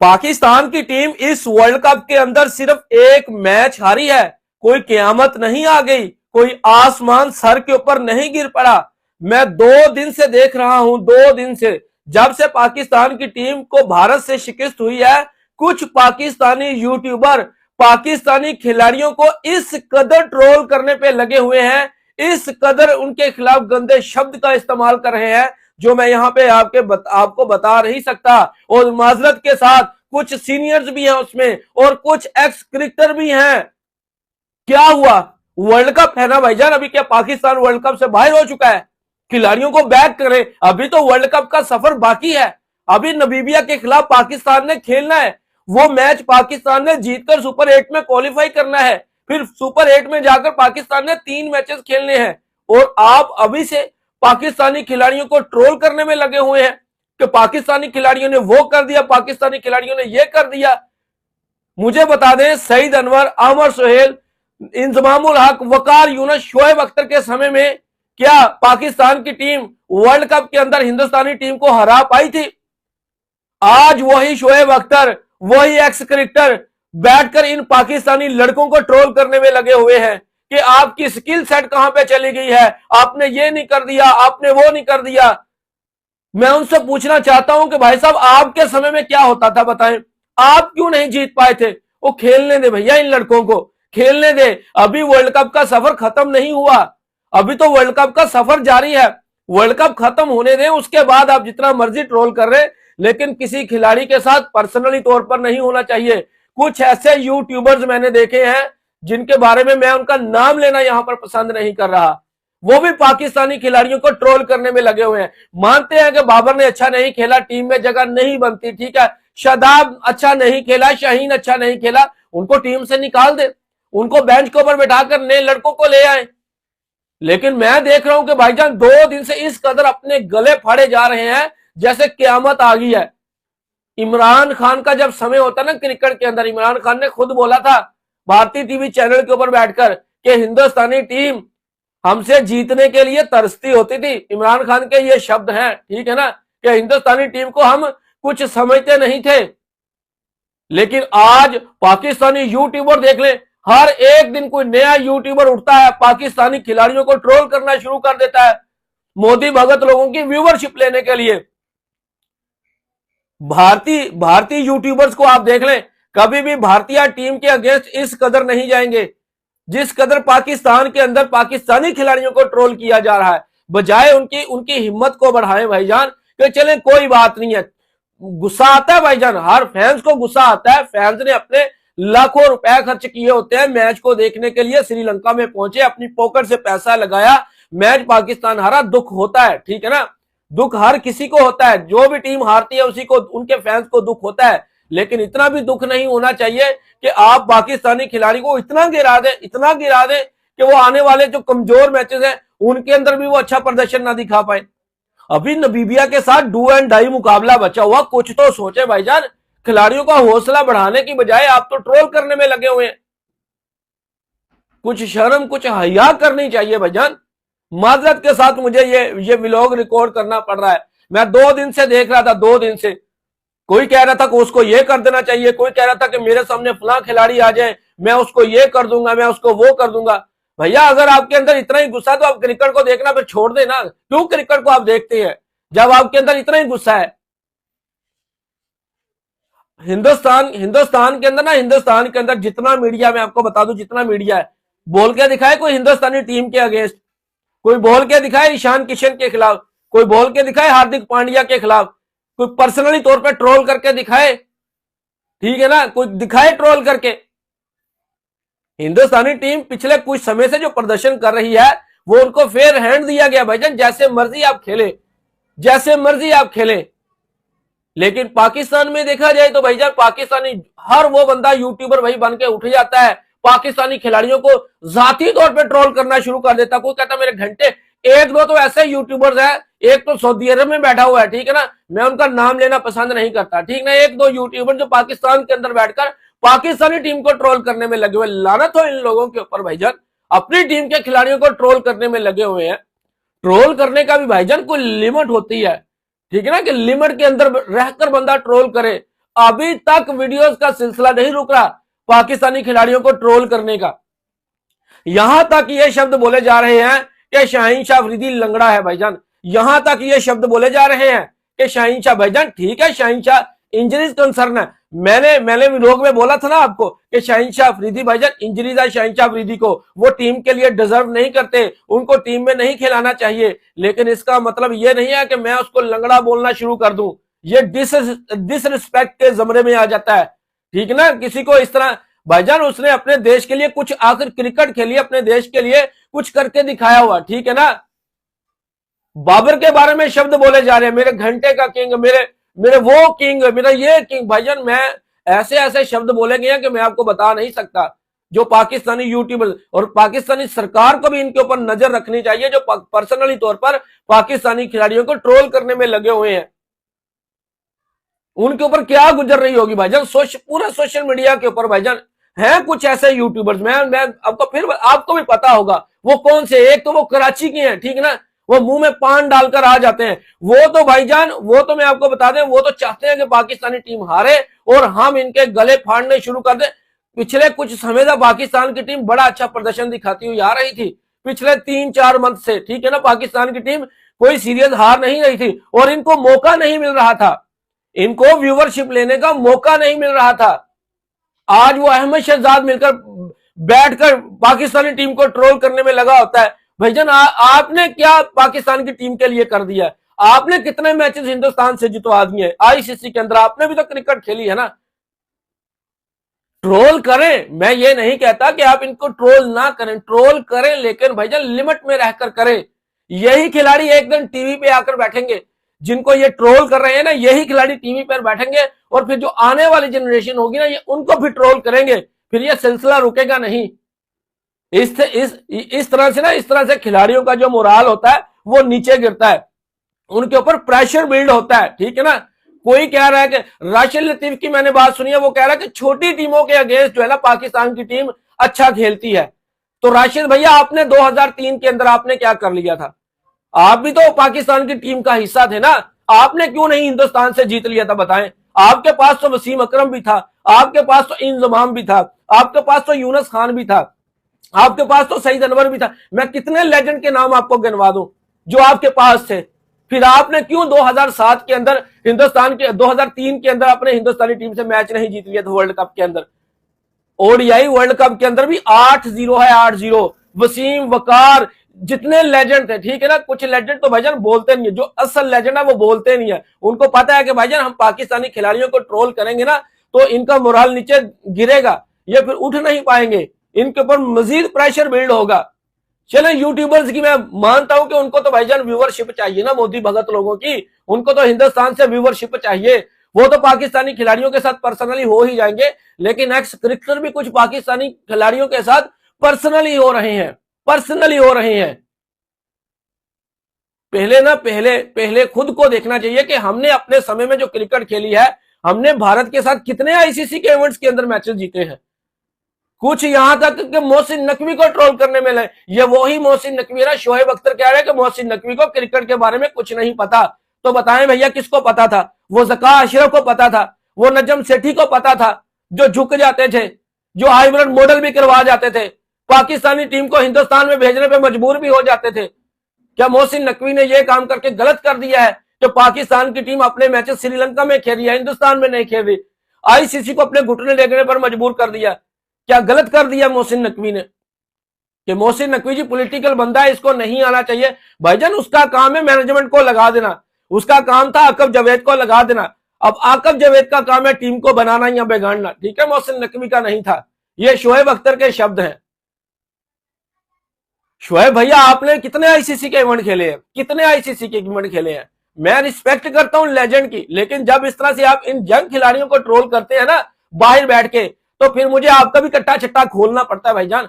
पाकिस्तान की टीम इस world cup के अंदर सिर्फ एक मैच हारी है। कोई क़यामत नहीं आ गई, कोई आसमान सर के ऊपर नहीं गिर पड़ा। मैं 2 दिन से देख रहा हूं, 2 दिन से, जब से पाकिस्तान की टीम को भारत से शिकस्त हुई है, कुछ पाकिस्तानी यूट्यूबर पाकिस्तानी खिलाड़ियों को इस कदर ट्रोल करने पे लगे हुए हैं, इस कदर उनके खिलाफ गंदे शब्द का इस्तेमाल कर रहे हैं, जो मैं यहाँ पे आपको बता नहीं सकता। और माजरत के साथ कुछ सीनियर्स भी हैं उसमें और कुछ एक्स क्रिकेटर भी हैं। क्या हुआ? वर्ल्ड कप है ना भाईजान, अभी क्या पाकिस्तान वर्ल्ड कप से बाहर हो चुका है? खिलाड़ियों को बैक करें, अभी तो वर्ल्ड कप का सफर बाकी है। अभी नमीबिया के खिलाफ पाकिस्तान ने खेलना है, वो मैच पाकिस्तान ने जीतकर सुपर 8 में क्वालिफाई करना है, फिर सुपर 8 में जाकर पाकिस्तान ने 3 मैचेस खेलने हैं। और आप अभी से पाकिस्तानी खिलाड़ियों को ट्रोल करने में लगे हुए हैं कि पाकिस्तानी खिलाड़ियों ने वो कर दिया, पाकिस्तानी खिलाड़ियों ने ये कर दिया। मुझे बता दें, सईद अनवर, आमर सुहेल, इंजमामुल हक, वकार यूनुस, शोएब अख्तर के समय में क्या पाकिस्तान की टीम वर्ल्ड कप के अंदर हिंदुस्तानी टीम को हरा पाई थी? आज वही शोएब अख्तर, वही एक्स क्रिकेटर बैठकर इन पाकिस्तानी लड़कों को ट्रोल करने में लगे हुए हैं कि आपकी स्किल सेट कहां पे चली गई है, आपने ये नहीं कर दिया, आपने वो नहीं कर दिया। मैं उनसे पूछना चाहता हूं कि भाई साहब, आपके समय में क्या होता था बताएं? आप क्यों नहीं जीत पाए थे? वो खेलने दे भैया, इन लड़कों को खेलने दे। अभी वर्ल्ड कप का सफर खत्म नहीं हुआ, अभी तो वर्ल्ड कप का सफर जारी है। वर्ल्ड कप खत्म होने दें, उसके बाद आप जितना मर्जी ट्रोल कर रहे, लेकिन किसी खिलाड़ी के साथ पर्सनली तौर पर नहीं होना चाहिए। कुछ ऐसे यूट्यूबर्स मैंने देखे हैं जिनके बारे में मैं उनका नाम लेना यहां पर पसंद नहीं कर रहा, वो भी पाकिस्तानी खिलाड़ियों को ट्रोल करने में लगे हुए हैं। मानते हैं कि बाबर ने अच्छा नहीं खेला, टीम में जगह नहीं बनती, ठीक है, शादाब अच्छा नहीं खेला, शाहीन अच्छा नहीं खेला, उनको टीम से निकाल दे, उनको बेंच के ऊपर बैठाकर नए लड़कों को ले आए। लेकिन मैं देख रहा हूं कि भाईजान 2 दिन से इस कदर अपने गले फाड़े जा रहे हैं जैसे क्यामत आ गई है। इमरान खान का जब समय होता ना क्रिकेट के अंदर, इमरान खान ने खुद बोला था भारतीय टीवी चैनल के ऊपर बैठकर कि हिंदुस्तानी टीम हमसे जीतने के लिए तरसती होती थी। इमरान खान के ये शब्द हैं, ठीक है ना, कि हिंदुस्तानी टीम को हम कुछ समझते नहीं थे। लेकिन आज पाकिस्तानी यूट्यूबर देख ले, हर एक दिन कोई नया यूट्यूबर उठता है, पाकिस्तानी खिलाड़ियों को ट्रोल करना शुरू कर देता है, मोदी भगत लोगों की व्यूवरशिप लेने के लिए। भारतीय यूट्यूबर्स को आप देख लें, कभी भी भारतीय टीम के अगेंस्ट इस कदर नहीं जाएंगे जिस कदर पाकिस्तान के अंदर पाकिस्तानी खिलाड़ियों को ट्रोल किया जा रहा है। बजाय उनकी हिम्मत को बढ़ाएं भाईजान, कि चले कोई बात नहीं है। गुस्सा आता है भाईजान, हर फैंस को गुस्सा आता है। फैंस ने अपने लाखों रुपए खर्च किए होते हैं मैच को देखने के लिए, श्रीलंका में पहुंचे, अपनी पॉकेट से पैसा लगाया, मैच पाकिस्तान हारा, दुख होता है, ठीक है ना, दुख हर किसी को होता है, जो भी टीम हारती है उसी को, उनके फैंस को दुख होता है। लेकिन इतना भी दुख नहीं होना चाहिए कि आप पाकिस्तानी खिलाड़ी को इतना गिरा दें कि वो आने वाले जो कमजोर मैचेस हैं उनके अंदर भी वो अच्छा प्रदर्शन ना दिखा पाए। अभी नमीबिया के साथ डू एंड डाई मुकाबला बचा हुआ, कुछ तो सोचे भाईजान। खिलाड़ियों का हौसला बढ़ाने की बजाय आप तो ट्रोल करने में लगे हुए हैं। कुछ शर्म, कुछ हया करनी चाहिए भाईजान। माजरत के साथ मुझे ये व्लॉग रिकॉर्ड करना पड़ रहा है। मैं 2 दिन से देख रहा था, 2 दिन से कोई कह रहा था कि उसको ये कर देना चाहिए, कोई कह रहा था कि मेरे सामने फलां खिलाड़ी आ जाए, मैं उसको ये कर दूंगा, मैं उसको वो कर दूंगा। भैया, अगर आपके अंदर इतना ही गुस्सा है तो आप क्रिकेट को देखना फिर छोड़ देना। क्यों क्रिकेट को आप देखते हैं जब आपके अंदर इतना ही गुस्सा है? हिंदुस्तान के अंदर ना, हिंदुस्तान के अंदर जितना मीडिया, मैं आपको बता दूं, जितना मीडिया है, बोल के दिखाए कोई हिंदुस्तानी टीम के अगेंस्ट, कोई बोल के दिखाए ईशान किशन के खिलाफ, कोई बोल के दिखाए हार्दिक पांड्या के खिलाफ, कोई पर्सनली तौर पे ट्रोल करके दिखाए, ठीक है ना, कोई दिखाए ट्रोल करके। हिंदुस्तानी टीम पिछले कुछ समय से जो प्रदर्शन कर रही है वो उनको फेयर हैंड दिया गया भाईजान, जैसे मर्जी आप खेले, जैसे मर्जी आप खेले। लेकिन पाकिस्तान में देखा जाए तो भाईजान, पाकिस्तानी हर वो बंदा यूट्यूबर भाई बन के उठ जाता है, पाकिस्तानी खिलाड़ियों को जाती तौर पे ट्रोल करना शुरू कर देता। कोई कहता मेरे घंटे, एक दो तो ऐसे यूट्यूबर्स हैं, एक तो सऊदी अरब में बैठा हुआ है, ठीक है ना, मैं उनका नाम लेना पसंद नहीं करता, ठीक ना, एक दो यूट्यूबर जो पाकिस्तान के अंदर बैठकर पाकिस्तानी टीम को ट्रोल करने में लगे हुए। लानत हो इन लोगों के ऊपर भाईजान, अपनी टीम के खिलाड़ियों को ट्रोल करने में लगे हुए हैं। ट्रोल करने का भी भाईजान कोई लिमिट होती है, ठीक है ना, कि लिमिट के अंदर रहकर बंदा ट्रोल करे। अभी तक वीडियोस का सिलसिला नहीं रुक रहा पाकिस्तानी खिलाड़ियों को ट्रोल करने का। यहां तक ये शब्द बोले जा रहे हैं कि शाहीन शाह अफरीदी लंगड़ा है भाईजान। यहां तक ये शब्द बोले जा रहे हैं कि शाहीन शाह भाईजान, ठीक है शाहीन शाह इंजरीज कंसर्न है, मैंने लोग में बोला था ना आपको कि शाहीन शाह अफरीदी भाईजान इंजरीज है, शाहीन शाह अफरीदी को वो टीम के लिए डिजर्व नहीं करते, उनको टीम में नहीं खिलाना चाहिए। लेकिन इसका मतलब ये नहीं है कि मैं उसको लंगड़ा बोलना शुरू कर दूं, ये डिसरिस्पेक्ट के जमरे में आ जाता है, ठीक ना। किसी को इस तरह भाईजान, उसने अपने देश के लिए कुछ, आखिर क्रिकेट खेली, अपने देश के लिए कुछ करके दिखाया हुआ, ठीक है ना। बाबर के बारे में शब्द बोले जा रहे हैं, मेरे घंटे का किंग, मेरे वो किंग, मेरा ये किंग, भाईजान मैं ऐसे ऐसे शब्द बोले गए हैं कि मैं आपको बता नहीं सकता। जो पाकिस्तानी यूट्यूबर और पाकिस्तानी सरकार को भी इनके ऊपर नजर रखनी चाहिए, जो पर्सनली तौर पर पाकिस्तानी खिलाड़ियों को ट्रोल करने में लगे हुए हैं। उनके ऊपर क्या गुजर रही होगी भाईजान, पूरा सोशल मीडिया के ऊपर भाईजान है कुछ ऐसे यूट्यूबर्स, मैं आपको फिर आपको भी पता होगा वो कौन से। एक तो वो कराची के हैं, ठीक ना, वो मुंह में पान डालकर आ जाते हैं। वो तो भाईजान, वो तो मैं आपको बता दें, वो तो चाहते हैं कि पाकिस्तानी टीम हारे और हम इनके गले फाड़ने शुरू कर दें। पिछले कुछ समय तक पाकिस्तान की टीम बड़ा अच्छा प्रदर्शन दिखाती हुई आ रही थी, पिछले 3-4 मंथ से, ठीक है ना। पाकिस्तान की टीम कोई सीरियस हार नहीं रही थी और इनको मौका नहीं मिल रहा था, इनको व्यूवरशिप लेने का मौका नहीं मिल रहा था। आज वो अहमद शहजाद मिलकर बैठकर पाकिस्तानी टीम को ट्रोल करने में लगा होता है। भाईजान आपने क्या पाकिस्तान की टीम के लिए कर दिया? आपने कितने मैचेस हिंदुस्तान से जितवा दिए आईसीसी के अंदर? आपने भी तो क्रिकेट खेली है ना। ट्रोल करें, मैं ये नहीं कहता कि आप इनको ट्रोल ना करें, ट्रोल करें, लेकिन भाईजान लिमिट में रहकर करें। यही खिलाड़ी एक दिन टीवी पे आकर बैठेंगे, जिनको ये ट्रोल कर रहे हैं ना, यही खिलाड़ी टीवी पर बैठेंगे और फिर जो आने वाली जनरेशन होगी ना, ये उनको भी ट्रोल करेंगे, फिर ये सिलसिला रुकेगा नहीं। इस तरह से ना, इस तरह से खिलाड़ियों का जो मोराल होता है वो नीचे गिरता है, उनके ऊपर प्रेशर बिल्ड होता है, ठीक है ना। कोई कह रहा है कि राशिद लतीफ की मैंने बात सुनी है, वो कह रहा है कि छोटी टीमों के अगेंस्ट जो है ना पाकिस्तान की टीम अच्छा खेलती है। तो राशिद भैया, आपने 2003 के अंदर आपने क्या कर लिया था? आप भी तो पाकिस्तान की टीम का हिस्सा थे ना, आपने क्यों नहीं हिंदुस्तान से जीत लिया था बताएं? आपके पास तो वसीम अकरम भी था, आपके पास तो इंजमाम भी था, आपके पास तो यूनुस खान भी था, आपके पास तो सईद अनवर भी था। मैं कितने लेजेंड के नाम आपको गिनवा दूं जो आपके पास थे। फिर आपने क्यों 2007 के अंदर हिंदुस्तान के 2003 के अंदर अपने हिंदुस्तानी टीम से मैच नहीं जीत लिया था वर्ल्ड कप के अंदर? ओडीआई वर्ल्ड कप के अंदर भी 8-0 है, 8-0। वसीम, वकार, जितने लेजेंड थे, ठीक है ना। कुछ लेजेंड तो भाईजान बोलते नहीं है, जो असल लेजेंड है वो बोलते नहीं है। उनको पता है कि भाईजान हम पाकिस्तानी खिलाड़ियों को ट्रोल करेंगे ना तो इनका मोराल नीचे गिरेगा, ये फिर उठ नहीं पाएंगे, इनके ऊपर मजीद प्रेशर बिल्ड होगा। चले यूट्यूबर्स की मैं मानता हूं कि उनको तो भाईजान व्यूवरशिप चाहिए ना, मोदी भगत लोगों की, उनको तो हिंदुस्तान से व्यूवरशिप चाहिए। वो तो पाकिस्तानी खिलाड़ियों के साथ पर्सनली हो ही जाएंगे, लेकिन एक्स क्रिकेटर भी कुछ पाकिस्तानी खिलाड़ियों के साथ पर्सनली हो रहे हैं, पर्सनली हो रहे हैं। पहले खुद को देखना चाहिए कि हमने अपने समय में जो क्रिकेट खेली है, हमने भारत के साथ कितने आईसीसी के इवेंट्स के अंदर मैचेस जीते हैं। कुछ यहां तक कि मोहसिन नकवी को ट्रोल करने में लगे। ये वही मोहसिन नकवी ना, शोएब अख्तर कह रहे हैं कि मोहसिन नकवी को क्रिकेट के बारे में कुछ नहीं पता। तो बताएं भैया किसको पता था? वो ज़का अशरफ को पता था, वो नजम सेठी को पता था, जो झुक जाते थे, जो हाइब्रिड मॉडल भी करवा जाते थे, पाकिस्तानी टीम को हिंदुस्तान में भेजने पर मजबूर भी हो जाते थे। क्या मोहसिन नकवी ने यह काम करके गलत कर दिया है कि पाकिस्तान की टीम अपने मैचेस श्रीलंका में खेल रही है, हिंदुस्तान में नहीं खेल रही? आईसीसी को अपने घुटने टेकने पर मजबूर कर दिया। क्या गलत कर दिया मोहसिन नकवी ने? कि मोहसिन नकवी जी पॉलिटिकल बंदा है, इसको नहीं आना चाहिए। भाईजान उसका काम है मैनेजमेंट को लगा देना, उसका काम था आकब जावेद को लगा देना। अब आकब जावेद का काम है टीम को बनाना या बिगाड़ना, ठीक है, मोहसिन नकवी का नहीं था। ये शोएब अख्तर के शब्द हैं। शोएब भैया, आपने कितने आईसीसी के इवेंट खेले हैं, कितने आईसीसी के इवेंट खेले हैं? मैं रिस्पेक्ट करता हूं लेजेंड की, लेकिन जब इस तरह से आप इन यंग खिलाड़ियों को ट्रोल करते हैं ना बाहर बैठ के, तो फिर मुझे आपका भी कट्टा छट्टा खोलना पड़ता है भाईजान।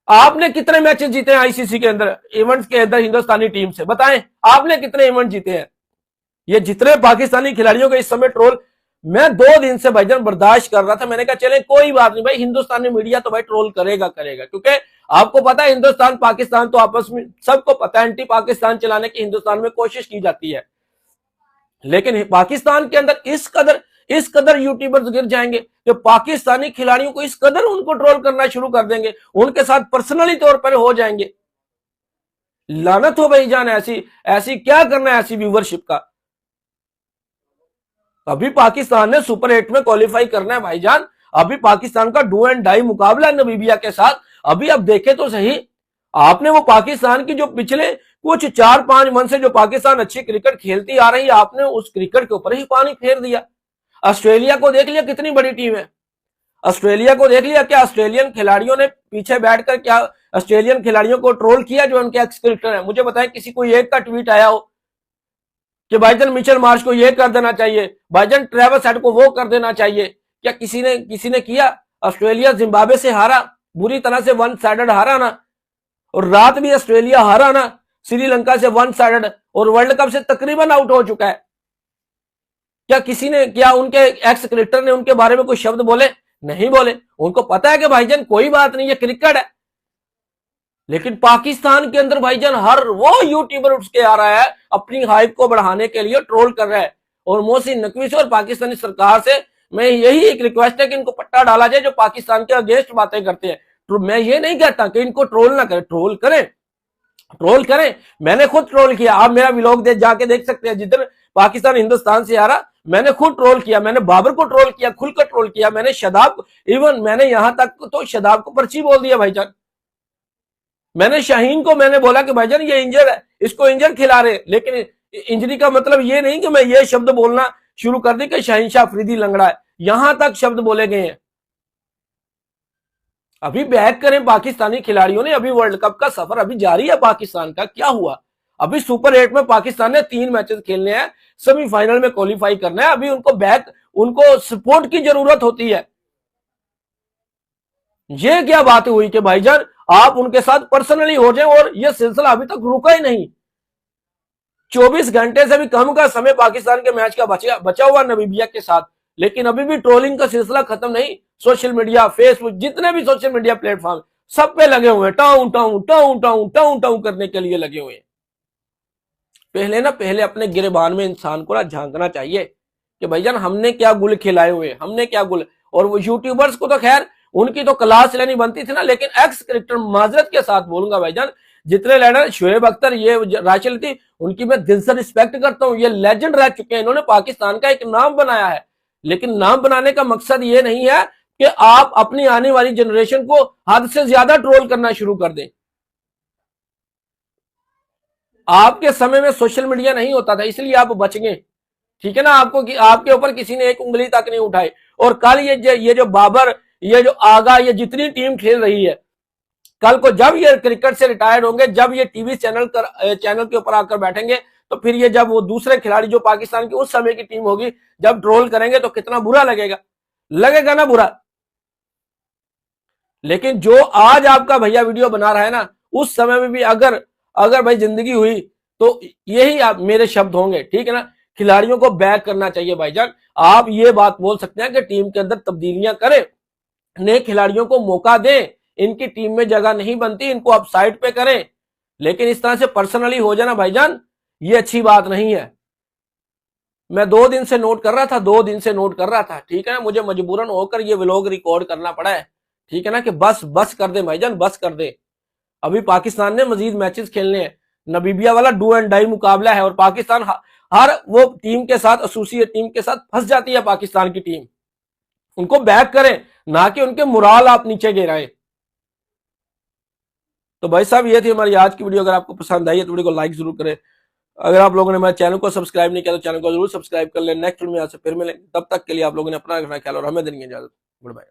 आपने कितने मैचेस जीते हैं आईसीसी के अंदर, इवेंट्स के अंदर हिंदुस्तानी टीम से? बताएं आपने कितने इवेंट जीते हैं? ये जितने पाकिस्तानी खिलाड़ियों के इस समय ट्रोल, मैं 2 दिन से भाईजान बर्दाश्त कर रहा था। मैंने कहा चले कोई बात नहीं भाई, हिंदुस्तानी मीडिया तो भाई ट्रोल करेगा, क्योंकि आपको पता है हिंदुस्तान पाकिस्तान तो आपस में सबको पता है एंटी पाकिस्तान चलाने की हिंदुस्तान में कोशिश की जाती है, लेकिन पाकिस्तान के अंदर इस कदर यूट्यूबर्स गिर जाएंगे कि पाकिस्तानी खिलाड़ियों को इस कदर उनको ट्रोल करना शुरू कर देंगे, उनके साथ पर्सनली तौर पर हो जाएंगे। लानत हो भाईजान, ऐसी ऐसी क्या करना है ऐसी व्यूवरशिप का। अभी पाकिस्तान ने सुपर 8 में क्वालिफाई करना है भाईजान। अभी पाकिस्तान का डू एंड डाई मुकाबला है नामीबिया के साथ। अभी आप देखें तो सही, आपने वो पाकिस्तान की जो पिछले कुछ 4-5 मंथ से जो पाकिस्तान अच्छी क्रिकेट खेलती आ रही है, आपने उस क्रिकेट के ऊपर ही पानी फेर दिया। ऑस्ट्रेलिया को देख लिया कितनी बड़ी टीम है, ऑस्ट्रेलिया को देख लिया। क्या ऑस्ट्रेलियन खिलाड़ियों ने पीछे बैठकर क्या ऑस्ट्रेलियन खिलाड़ियों को ट्रोल किया जो उनके एक्स क्रिकेटर है? मुझे बताएं किसी को एक का ट्वीट आया हो कि भाईजान मिचेल मार्श को ये कर देना चाहिए, भाईजान ट्रेविस हेड को वो कर देना चाहिए? क्या किसी ने किया? ऑस्ट्रेलिया जिम्बाब्वे से हारा, बुरी तरह से वन साइडेड हारा ना, और रात भी ऑस्ट्रेलिया हारा ना श्रीलंका से वन साइडेड, और वर्ल्ड कप से तकरीबन आउट हो चुका है। क्या उनके एक्स क्रिकेटर ने उनके बारे में कोई शब्द बोले? नहीं बोले। उनको पता है कि भाईजान कोई बात नहीं, ये क्रिकेट है। लेकिन पाकिस्तान के अंदर भाईजान हर वो यूट्यूबर उठ के आ रहा है, अपनी हाइप को बढ़ाने के लिए ट्रोल कर रहा है। और मोहसिन नकवी से और पाकिस्तानी सरकार से मैं यही एक रिक्वेस्ट है कि इनको पट्टा डाला जाए जो पाकिस्तान के अगेंस्ट बातें करते हैं। तो मैं ये नहीं कहता कि इनको ट्रोल ना करें, ट्रोल करें। मैंने खुद ट्रोल किया, आप मेरा व्लॉग जाके देख सकते हैं। जिधर पाकिस्तान हिंदुस्तान से हारा मैंने खुद ट्रोल किया, मैंने बाबर को ट्रोल किया, खुलकर ट्रोल किया, मैंने शदाब, इवन मैंने यहां तक तो शदाब को पर्ची बोल दिया भाईजान। मैंने शाहीन को मैंने बोला कि भाईजान ये इंजर है, इसको इंजर खिला रहे। लेकिन इंजरी का मतलब ये नहीं कि मैं ये शब्द बोलना शुरू कर दी कि शाहीन शाह अफरीदी लंगड़ा है, यहां तक शब्द बोले गए हैं। अभी बैक करें पाकिस्तानी खिलाड़ियों ने, अभी वर्ल्ड कप का सफर अभी जारी है पाकिस्तान का। क्या हुआ? अभी सुपर 8 में पाकिस्तान ने 3 मैचेस खेलने हैं, सेमीफाइनल में क्वालिफाई करना है। अभी उनको सपोर्ट की जरूरत होती है। ये क्या बात हुई कि भाईजान आप उनके साथ पर्सनली हो जाए, और ये सिलसिला अभी तक रुका ही नहीं। 24 घंटे से भी कम का समय पाकिस्तान के मैच का बचा हुआ नामीबिया के साथ, लेकिन अभी भी ट्रोलिंग का सिलसिला खत्म नहीं। सोशल मीडिया, फेसबुक, जितने भी सोशल मीडिया प्लेटफॉर्म सब पे लगे हुए हैं, town town town town town town करने के लिए लगे हुए हैं। पहले अपने गिरबान में इंसान को ना झांकना चाहिए कि भाईजान हमने क्या गुल खिलाए हुए, हमने क्या गुल। और वो यूट्यूबर्स को तो खैर उनकी तो क्लास लेनी बनती थी ना, लेकिन एक्स क्रिकेटर माजरत के साथ बोलूंगा भाईजान, जितने लेडर शुएब अख्तर, ये राशिद थी, उनकी मैं दिल से रिस्पेक्ट करता हूं। ये लेजेंड रह चुके हैं, इन्होंने पाकिस्तान का एक नाम बनाया है। लेकिन नाम बनाने का मकसद ये नहीं है कि आप अपनी आने वाली जनरेशन को हद से ज्यादा ट्रोल करना शुरू कर दें। आपके समय में सोशल मीडिया नहीं होता था, इसलिए आप बच गए, ठीक है ना। आपके ऊपर किसी ने एक उंगली तक नहीं उठाई। और कल ये जो बाबर, ये जो आगा, ये जितनी टीम खेल रही है, कल को जब ये क्रिकेट से रिटायर्ड होंगे, जब ये टीवी चैनल के ऊपर आकर बैठेंगे, तो फिर ये जब वो दूसरे खिलाड़ी जो पाकिस्तान की उस समय की टीम होगी जब ट्रोल करेंगे तो कितना बुरा लगेगा ना बुरा। लेकिन जो आज आपका भैया वीडियो बना रहा है ना, उस समय में भी अगर भाई जिंदगी हुई तो यही आप मेरे शब्द होंगे, ठीक है ना। खिलाड़ियों को बैक करना चाहिए भाईजान। आप ये बात बोल सकते हैं कि टीम के अंदर तब्दीलियां करें, नए खिलाड़ियों को मौका दें, इनकी टीम में जगह नहीं बनती, इनको आप साइड पे करें। लेकिन इस तरह से पर्सनली हो जाना भाईजान, ये अच्छी बात नहीं है। मैं 2 दिन से नोट कर रहा था, ठीक है ना। मुझे मजबूरन होकर ये व्लॉग रिकॉर्ड करना पड़ा है, ठीक है ना, कि बस कर दे भाईजान, बस कर दे। अभी पाकिस्तान ने मजीद मैचेस खेलने हैं, नामीबिया वाला डू एंड डाई मुकाबला है, और पाकिस्तान हर वो टीम के साथ, एसोसिएट टीम के साथ फंस जाती है पाकिस्तान की टीम। उनको बैक करें, ना कि उनके मुराल आप नीचे गिराएं। तो भाई साहब ये थी हमारी आज की वीडियो। अगर आपको पसंद आई है तो वीडियो को लाइक जरूर करें। अगर आप लोगों ने हमारे चैनल को सब्सक्राइब नहीं किया तो चैनल को जरूर सब्सक्राइब कर लें। नेक्स्ट वीडियो में आपसे फिर मिलेंगे, तब तक के लिए आप लोगों ने अपना रखना ख्याल और हमें देनी इजाजत। Good bye.